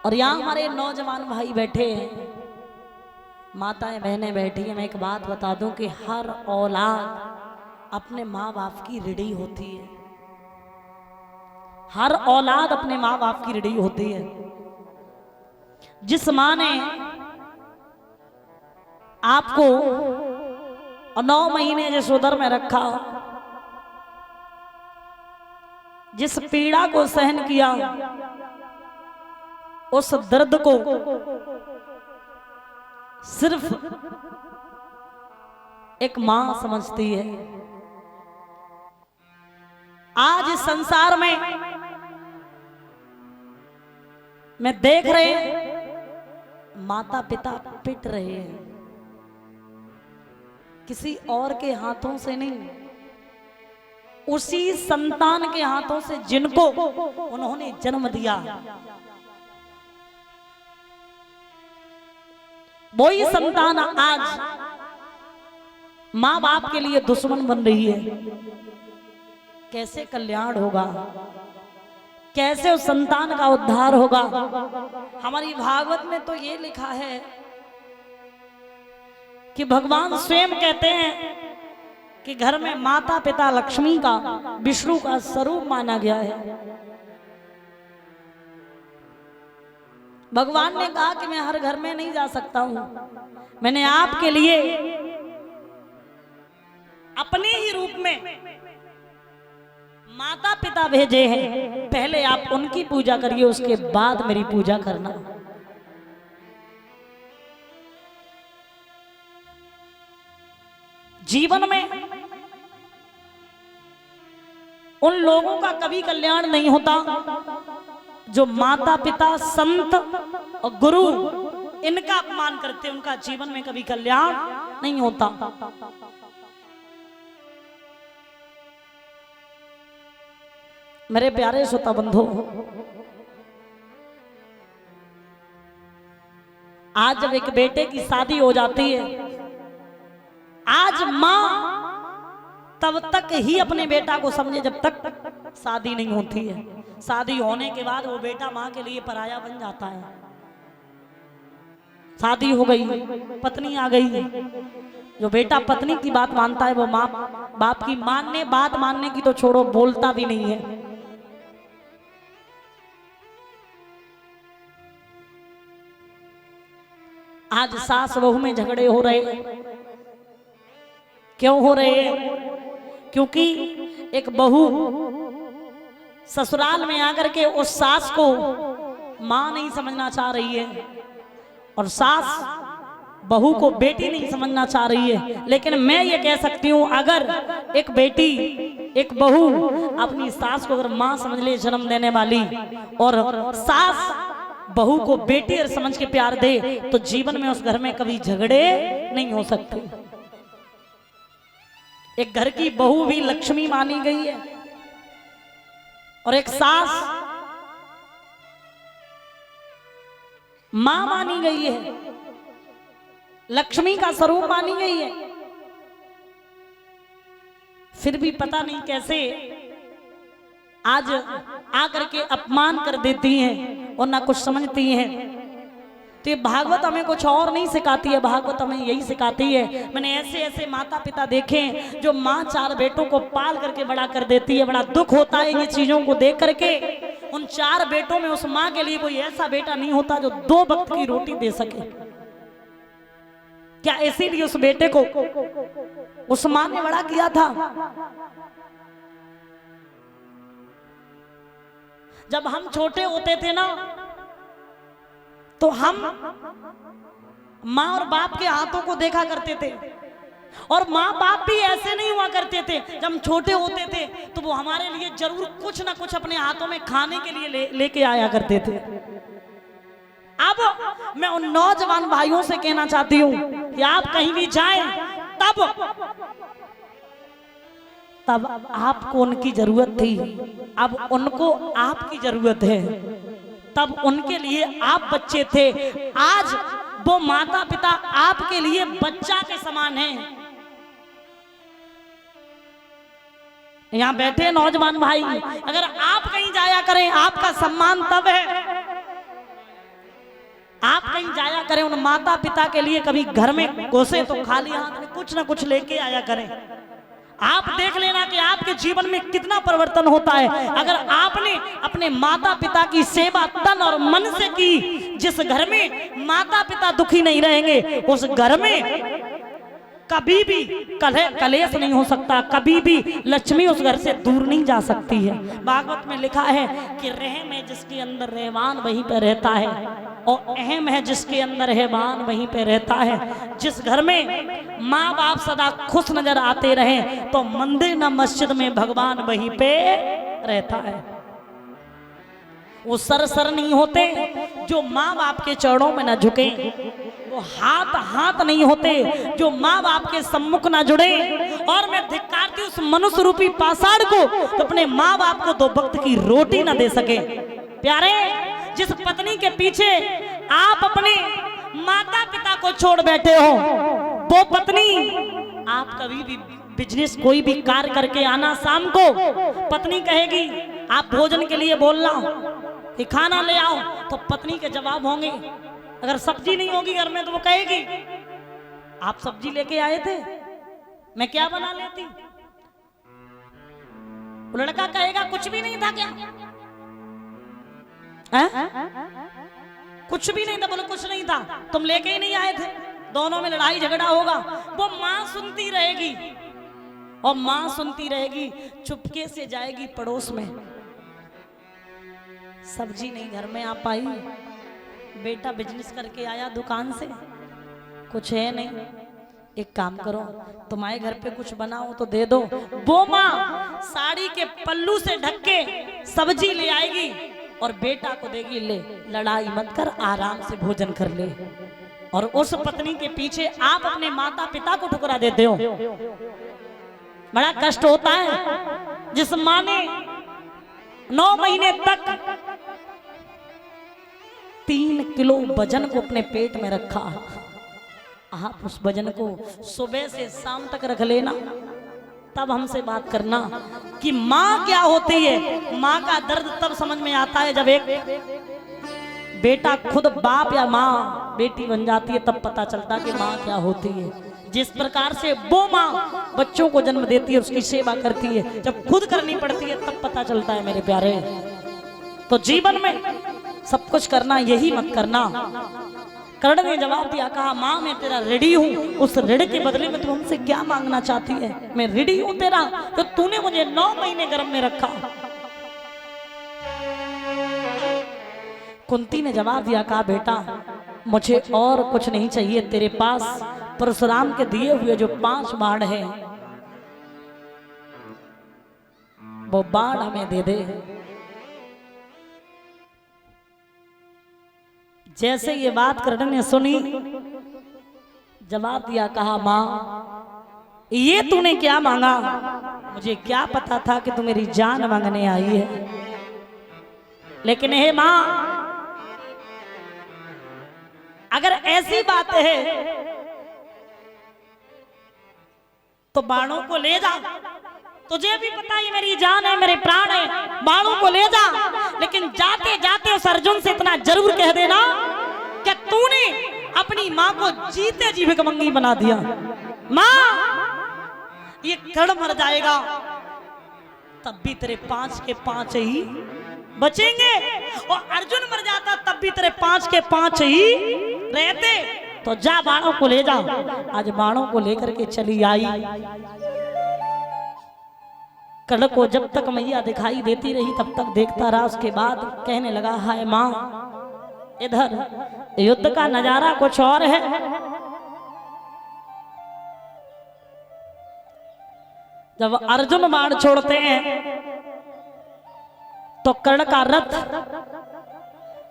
और यहाँ हमारे नौजवान भाई बैठे हैं, माताएं बहनें बैठी हैं। मैं एक बात बता दूं कि हर औलाद अपने माँ बाप की ऋणी होती है। हर औलाद अपने माँ बाप की ऋणी होती है। जिस माँ ने आपको 9 महीने जिस उदर में रखा, जिस पीड़ा को सहन किया, उस दर्द को सिर्फ एक मां समझती है। आज इस संसार में मैं देख रहे माता पिता पिट रहे हैं, किसी और के हाथों से नहीं, उसी संतान के हाथों से जिनको उन्होंने जन्म दिया। वही संतान आज मां बाप के लिए दुश्मन बन रही है। कैसे कल्याण होगा, कैसे उस संतान का उद्धार होगा? हमारी भागवत में तो ये लिखा है कि भगवान स्वयं कहते हैं कि घर में माता पिता लक्ष्मी का, विष्णु का स्वरूप माना गया है। भगवान ने कहा कि मैं हर घर में नहीं जा सकता हूं, मैंने आपके लिए अपने ही रूप में माता पिता भेजे हैं। पहले आप उनकी पूजा करिए, उसके बाद मेरी पूजा करना। जीवन में उन लोगों का कभी कल्याण नहीं होता जो माता पिता, संत और गुरु इनका अपमान करते, उनका जीवन में कभी कल्याण नहीं होता। मेरे प्यारे श्रोता बंधु, आज जब एक बेटे की शादी हो जाती है, आज मां तब तक ही अपने बेटा को समझे जब तक शादी नहीं होती है। शादी होने के बाद वो बेटा मां के लिए पराया बन जाता है। शादी हो गई, पत्नी आ गई, जो बेटा पत्नी की बात मानता है वो मां बाप की बात मानने की तो छोड़ो, बोलता भी नहीं है। आज सास बहू में झगड़े हो रहे हैं। क्यों हो रहे हैं? क्योंकि एक बहू ससुराल में आकर के उस सास को मां नहीं समझना चाह रही है और सास बहू को बेटी नहीं समझना चाह रही है। लेकिन मैं ये कह सकती हूं, अगर एक बेटी, एक बहू अपनी सास को अगर मां समझ ले, जन्म देने वाली, और सास बहू को बेटी समझ के प्यार दे, तो जीवन में उस घर में कभी झगड़े नहीं हो सकते। एक घर की बहू भी लक्ष्मी मानी गई है और एक सास मां मानी गई है, लक्ष्मी का स्वरूप मानी गई है। फिर भी पता नहीं कैसे आज आकर के अपमान कर देती हैं और ना कुछ समझती हैं। तो ये भागवत हमें कुछ और नहीं सिखाती है, भागवत हमें यही सिखाती है। मैंने ऐसे ऐसे माता पिता देखे जो माँ 4 बेटों को पाल करके बड़ा कर देती है। बड़ा दुख होता है ये चीजों को देख करके। उन 4 बेटों में उस माँ के लिए कोई ऐसा बेटा नहीं होता जो 2 वक्त की रोटी दे सके। क्या इसीलिए उस बेटे को उस माँ ने बड़ा किया था? जब हम छोटे होते थे ना, तो हम माँ और बाप के हाथों को देखा करते थे, और माँ बाप भी ऐसे नहीं हुआ करते थे। जब हम छोटे होते थे तो वो हमारे लिए जरूर कुछ ना कुछ अपने हाथों में खाने के लिए लेके आया करते थे। अब मैं उन नौजवान भाइयों से कहना चाहती हूँ कि आप कहीं भी जाएं, तब आपको उनकी जरूरत थी, अब उनको आपकी जरूरत है। तब उनके लिए आप बच्चे थे, आज वो माता पिता आपके लिए बच्चा के समान हैं। यहाँ बैठे नौजवान भाई, अगर आप कहीं जाया करें, आपका सम्मान तब है करें उन माता पिता के लिए कभी घर में घुसे तो खाली हाथ में कुछ ना कुछ लेके आया करें। आप देख लेना कि आपके जीवन में कितना परिवर्तन होता है अगर आपने अपने माता पिता की सेवा तन और मन से की। जिस घर में माता पिता दुखी नहीं रहेंगे उस घर में कभी भी कलेश नहीं हो सकता, कभी भी लक्ष्मी उस घर से दूर नहीं जा सकती है। भागवत में लिखा है कि रहम है जिसके अंदर रहवान वहीं पे रहता है, और अहम है जिसके अंदर रहवान वहीं पे रहता है। जिस घर में माँ बाप सदा खुश नजर आते रहे तो मंदिर न मस्जिद में भगवान वहीं पे रहता है। वो सर नहीं होते जो माँ बाप के चरणों में न झुके, वो हाथ नहीं होते जो माँ बाप के सम्मुख ना जुड़े। और मैं धिक्कारती उस मनुष्य रूपी पाषाण को तो अपने माँ बाप को 2 वक्त की रोटी ना दे सके। प्यारे, जिस पत्नी के पीछे आप अपने माता पिता को छोड़ बैठे हो वो पत्नी, आप कभी भी बिजनेस कोई भी कार्य करके आना, शाम को पत्नी कहेगी आप भोजन के लिए बोलना कि खाना ले आओ, तो पत्नी के जवाब होंगे। अगर सब्जी नहीं होगी घर में तो वो कहेगी आप सब्जी लेके आए थे, मैं क्या बना लेती। वो लड़का कहेगा कुछ भी नहीं था क्या? कुछ भी नहीं था। बोलो कुछ नहीं था, तुम लेके ही नहीं आए थे। दोनों में लड़ाई झगड़ा होगा। वो माँ सुनती रहेगी, और माँ सुनती रहेगी चुपके से जाएगी पड़ोस में, सब्जी नहीं घर में आ पाई, बेटा बिजनेस करके आया दुकान से, कुछ है नहीं, एक काम करो तुम्हारे घर पे कुछ बनाओ तो दे दो। वो माँ साड़ी के पल्लू से ढक के सब्जी ले आएगी और बेटा को देगी, ले लड़ाई मत कर, आराम से भोजन कर ले। और उस पत्नी के पीछे आप अपने माता पिता को ठुकरा देते हो। बड़ा कष्ट होता है। जिस माँ ने 9 महीने तक 3 किलो वजन को अपने पेट में रखा, आप उस वजन को सुबह से शाम तक रख लेना, तब हमसे बात करना कि माँ क्या होती है। माँ का दर्द तब समझ में आता है जब एक बेटा खुद बाप या माँ बेटी बन जाती है, तब पता चलता कि माँ क्या होती है। जिस प्रकार से वो माँ बच्चों को जन्म देती है, उसकी सेवा करती है, जब खुद करनी पड़ती है तब पता चलता है मेरे प्यारे। तो जीवन में सब कुछ करना, यही मत करना। कर्ण ने जवाब दिया, कहा माँ मैं तेरा रेडी हूँ, उस ऋण के बदले में तू हमसे क्या मांगना चाहती है? मैं रेडी हूँ तेरा, तो तूने मुझे 9 महीने गर्भ में रखा। कुंती ने जवाब दिया, कहा बेटा मुझे और कुछ नहीं चाहिए, तेरे पास परशुराम के दिए हुए जो 5 बाण हैं वो बाण हमें दे दे। जैसे ये बात कर्ण ने सुनी, जवाब दिया, कहा माँ ये तूने क्या मांगा? मुझे क्या पता था कि तू मेरी जान मांगने आई है, लेकिन हे माँ अगर ऐसी बात है तो बाणों को ले जा। तुझे भी पता है मेरी जान है, मेरे प्राण है, बाणों को ले जा। लेकिन जाते जाते उस अर्जुन से इतना जरूर कह देना कि तूने अपनी माँ को जीते जी भिखमंगी बना दिया। माँ ये कर्ण मर जाएगा तब भी तेरे 5 के 5 ही बचेंगे, और अर्जुन मर जाता तब भी तेरे 5 के 5 ही रहते। तो जा बाणों को ले जा। आज बाणों को लेकर के चली आई। कर्ण को जब तक मैया दिखाई देती रही तब तक देखता रहा। उसके बाद कहने लगा, हाय माँ इधर युद्ध का नजारा कुछ और है। जब अर्जुन बाण छोड़ते हैं तो कर्ण का रथ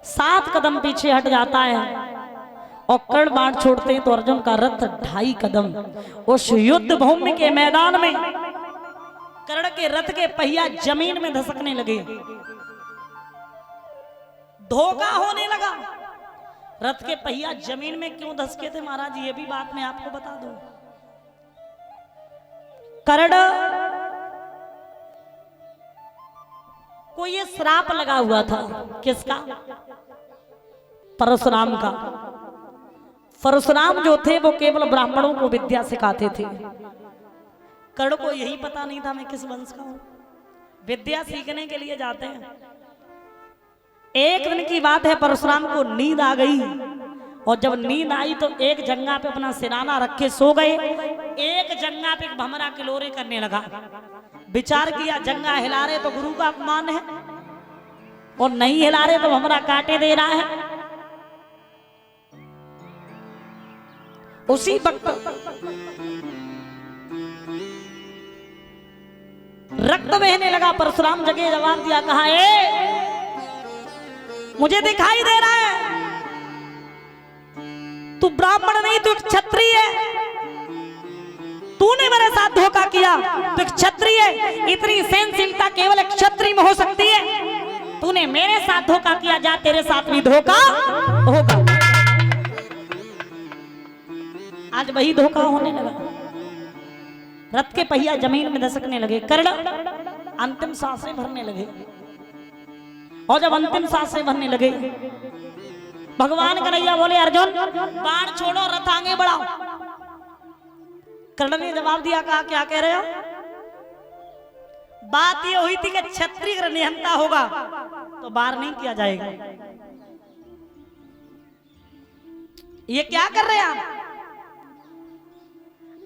7 कदम पीछे हट जाता है, और कर्ण बाण छोड़ते हैं तो अर्जुन का रथ 2.5 कदम। उस युद्ध भूमि के मैदान में कर्ण के रथ के पहिया जमीन में धसकने लगे, धोखा होने लगा। रथ के पहिया जमीन में क्यों धसके थे महाराज, ये भी बात मैं आपको बता दूं। कर्ण को ये श्राप लगा हुआ था, किसका? परशुराम का। परशुराम जो थे वो केवल ब्राह्मणों को विद्या सिखाते थे। कर्ण को यही पता नहीं था मैं किस वंश का हूं। विद्या सीखने के लिए जाते हैं। एक दिन की बात है, परशुराम को नींद आ गई और जब नींद आई तो एक जंगा पे अपना सिराना रख के सो गए। एक जंगा पे भमरा किलोरे करने लगा। विचार किया जंगा हिला रहे तो गुरु का अपमान है और नहीं हिला रहे तो भमरा काटे दे रहा है। उसी वक्त रक्त बहने लगा। परशुराम जगह जवाब दिया, कहा मुझे दिखाई दे रहा है तू ब्राह्मण नहीं, तू एक क्षत्रिय है। तूने मेरे साथ धोखा किया, तू एक क्षत्रिय है। इतनी सहनशीलता केवल एक क्षत्रिय में हो सकती है। तूने मेरे साथ धोखा किया, जा तेरे साथ भी धोखा होगा। आज वही धोखा होने लगा। रथ के पहिया जमीन में दसकने लगे। कर्ण अंतिम सांसें भरने लगे और जब अंतिम सांसें भरने लगे भगवान कन्हैया बोले, अर्जुन बाण छोड़ो, रथ आगे बढ़ाओ। कर्ण ने जवाब दिया, कहा क्या कह रहे हो? बात ये हुई थी कि क्षत्रिय निहंता होगा तो बार नहीं किया जाएगा। ये क्या कर रहे हैं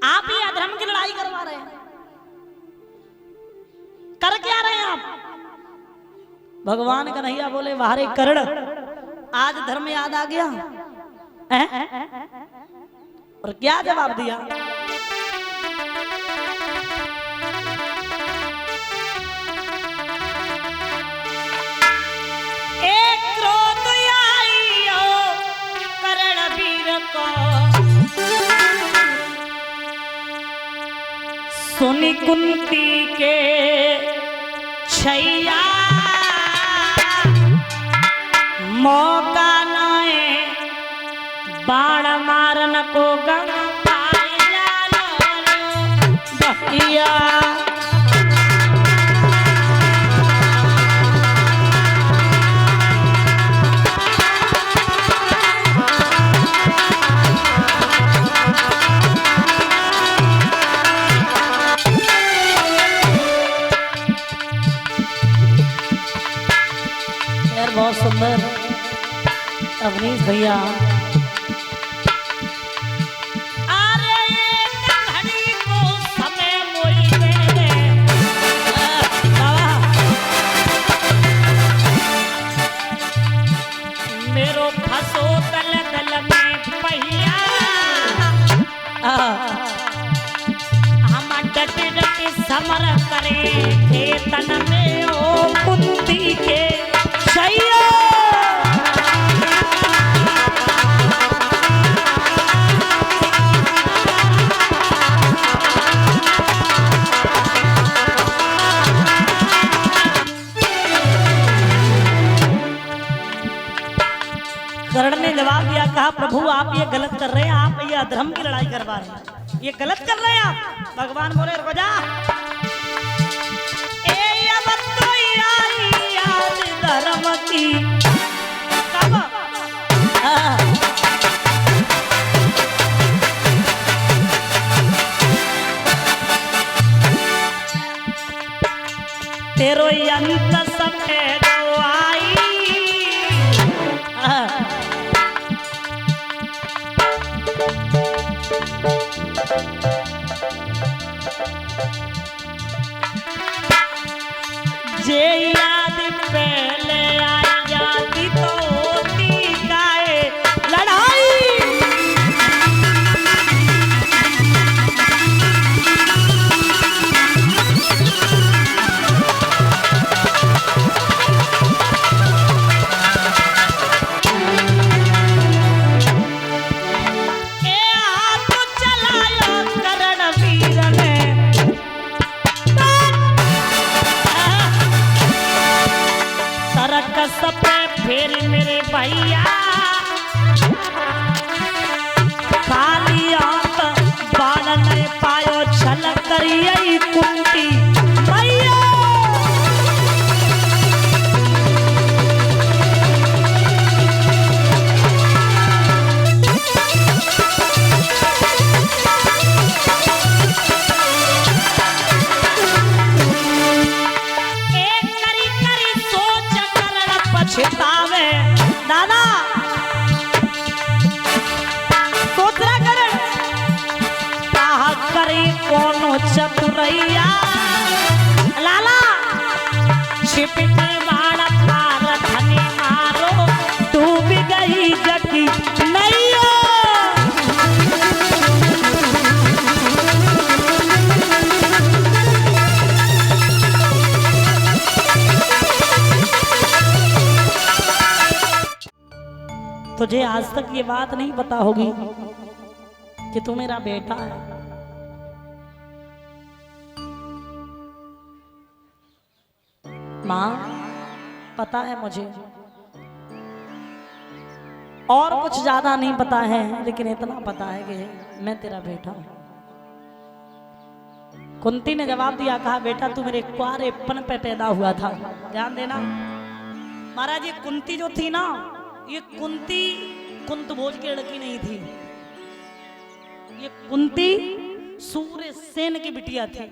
आप ही अधर्म की लड़ाई करवा रहे हैं। कर क्या रहे हैं आप? भगवान कन्हैया बोले, वारे कर्ण आज धर्म याद आ गया और क्या जवाब दिया? एक क्रोध आइयो कर्ण वीर को, सुनी कुंती के छैया, मौका नए बाण मारन को गण पाया बकिया। बहुत सुंदर अवनीश भैया। अरे एक घड़ी को समय मोई दे दे मेरो फसो दल दल में पहिया, हम डट डट समर करे खेतन में ओ कुंती के छैया। कर्ण ने जवाब दिया, कहा प्रभु आप ये गलत कर रहे हैं, आप ये अधर्म की लड़ाई करवा रहे हैं, ये गलत कर रहे हैं आप। भगवान बोले, रुको जा, धर्म की तेरो अंत सफेद आई, जे याद पहले आई जाती तो होती काए लड़ाई। फिर मेरे भैया खाली आंख बाल नहीं पायो छलक करिए कुंती भैया। गई जकी नैया। तुझे आज तक ये बात नहीं पता होगी कि तू मेरा बेटा है। मां, पता है मुझे, और कुछ ज्यादा नहीं पता है, लेकिन इतना पता है कि मैं तेरा बेटा हूं। कुंती ने जवाब दिया, कहा बेटा तू मेरे कुंवारेपन पे पैदा हुआ था। ध्यान देना महाराज, ये कुंती जो थी ना, ये कुंती कुंतभोज की लड़की नहीं थी। ये कुंती सूर्यसेन की बिटिया थी।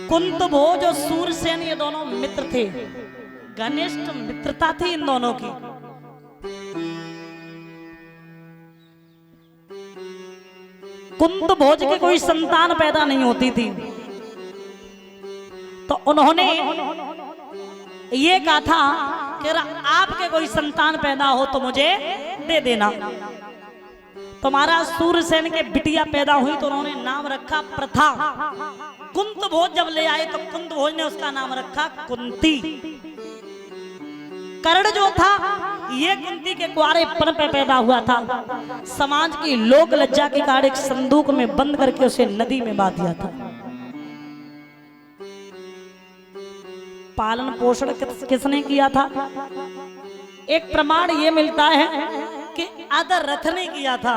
कुंतभोज और सूर्यसेन ये दोनों मित्र थे, घनिष्ठ मित्रता थी इन दोनों की। कुंतभोज की कोई संतान पैदा नहीं होती थी, तो उन्होंने ये कहा था कि आपके कोई संतान पैदा हो तो मुझे दे देना। तुम्हारा सूर्यसेन के बिटिया पैदा हुई तो उन्होंने नाम रखा प्रथा। कुंतभोज जब ले आए तो कुंतभोज ने उसका नाम रखा कुंती। कर्ण जो था ये कुंती के कुंवारेपन पे पैदा हुआ था। समाज की लोक लज्जा के कारण एक संदूक में बंद करके उसे नदी में बहा दिया था। पालन पोषण किसने किया था? एक प्रमाण ये मिलता है कि आदर रथ ने किया था,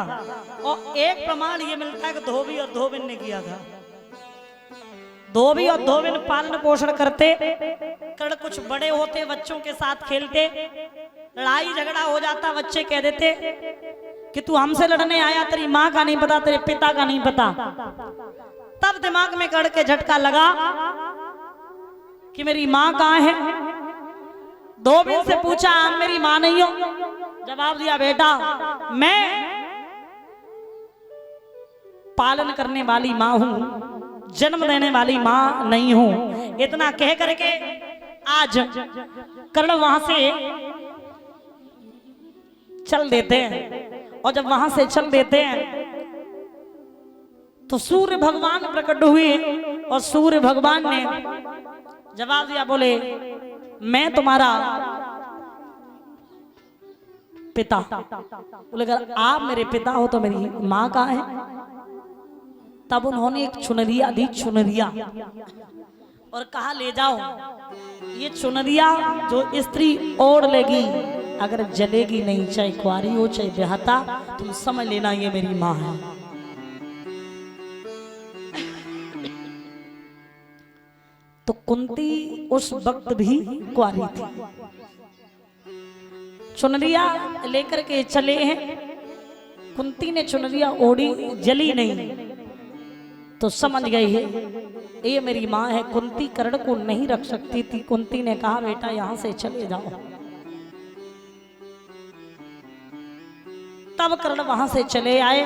और एक प्रमाण ये मिलता है कि धोबी और धोबिन ने किया था। धोबी और धोबिन पालन पोषण करते। कर्ण कुछ बड़े होते, बच्चों के साथ खेलते, लड़ाई झगड़ा हो जाता, बच्चे कह देते कि तू हमसे लड़ने आया, तेरी माँ का नहीं पता, तेरे पिता का नहीं पता। तब दिमाग में कर्ण के झटका लगा कि मेरी माँ कहाँ है। धोबिन से पूछा, मेरी माँ नहीं हो? जवाब दिया, बेटा मैं पालन करने वाली माँ हूं, जन्म देने वाली माँ नहीं हूं। इतना कह करके आज कर्ण वहां से चल देते हैं, और जब वहां से चल देते हैं तो सूर्य भगवान प्रकट हुए, और सूर्य भगवान ने जवाब दिया, बोले मैं तुम्हारा पिता। बोले अगर आप मेरे पिता हो तो मेरी माँ कहाँ है? तब उन्होंने एक चुनरिया दी, चुनरिया, और कहा ले जाओ, ये चुनरिया जो स्त्री ओढ़ लेगी अगर जलेगी नहीं, चाहे कुंवारी हो चाहे ब्याहता, तुम समझ लेना ये मेरी माँ है। तो कुंती उस वक्त भी कुंवारी थी। चुनरिया लेकर के चले हैं, कुंती ने चुनरिया ओढ़ी, जली नहीं, तो समझ गई है ये मेरी माँ है। कुंती कर्ण को नहीं रख सकती थी। कुंती ने कहा बेटा यहाँ से चले जाओ। तब कर्ण वहां से चले आए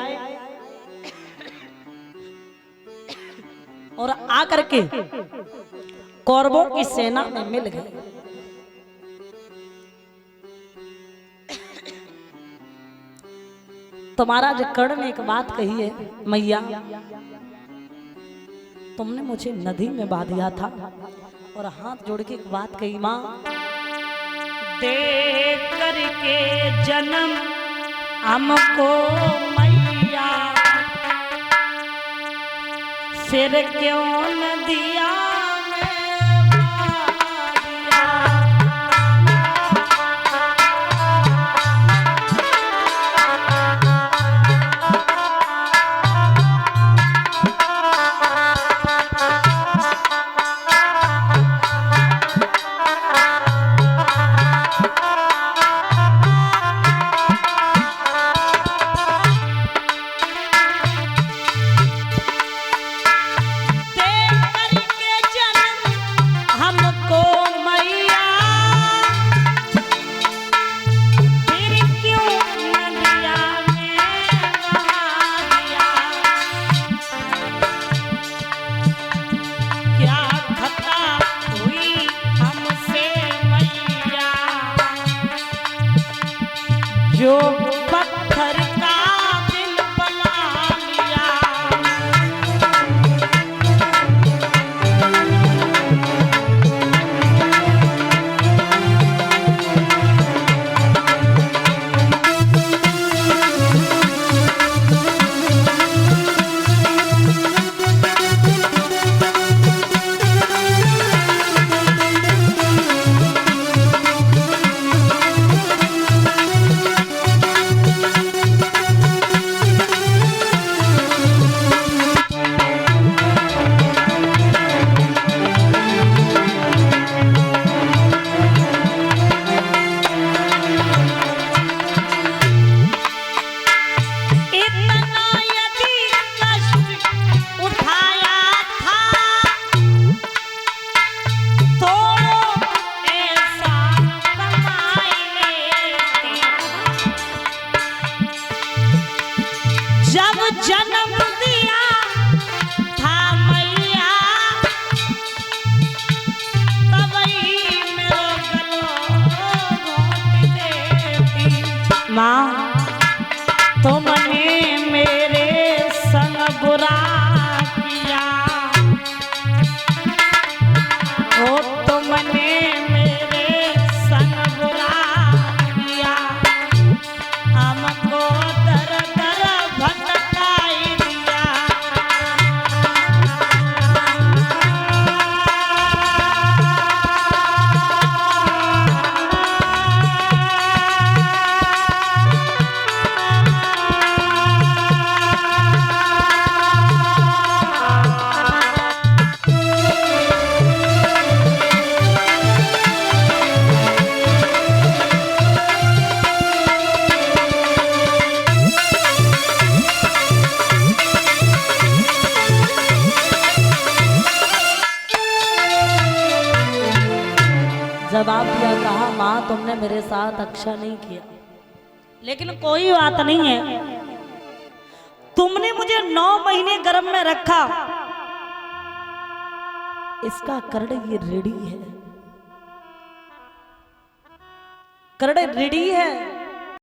और आकर के कौरवों की सेना में मिल गए। तो महाराज कर्ण ने एक बात कही है, मैया तुमने मुझे नदी में बहा दिया था, और हाथ जोड़ के एक बात कही, माँ दे करके जन्म हमको मैया, फिर क्यों न दिया के जो पत्थर का दिल बना लिया। जन्म दिया था मैया तबई मेरो गलो घोट देती। माँ तुमने मेरे संग बुरा किया, ओ तुमने मेरे संग बुरा किया, हमको दर दर भटकाई दिया। जवाब दिया, कहा माँ तुमने मेरे साथ अच्छा नहीं किया, लेकिन कोई बात नहीं है, तुमने मुझे 9 महीने गर्भ में रखा, इसका करड़ ये रेडी है, करड़ रेडी है।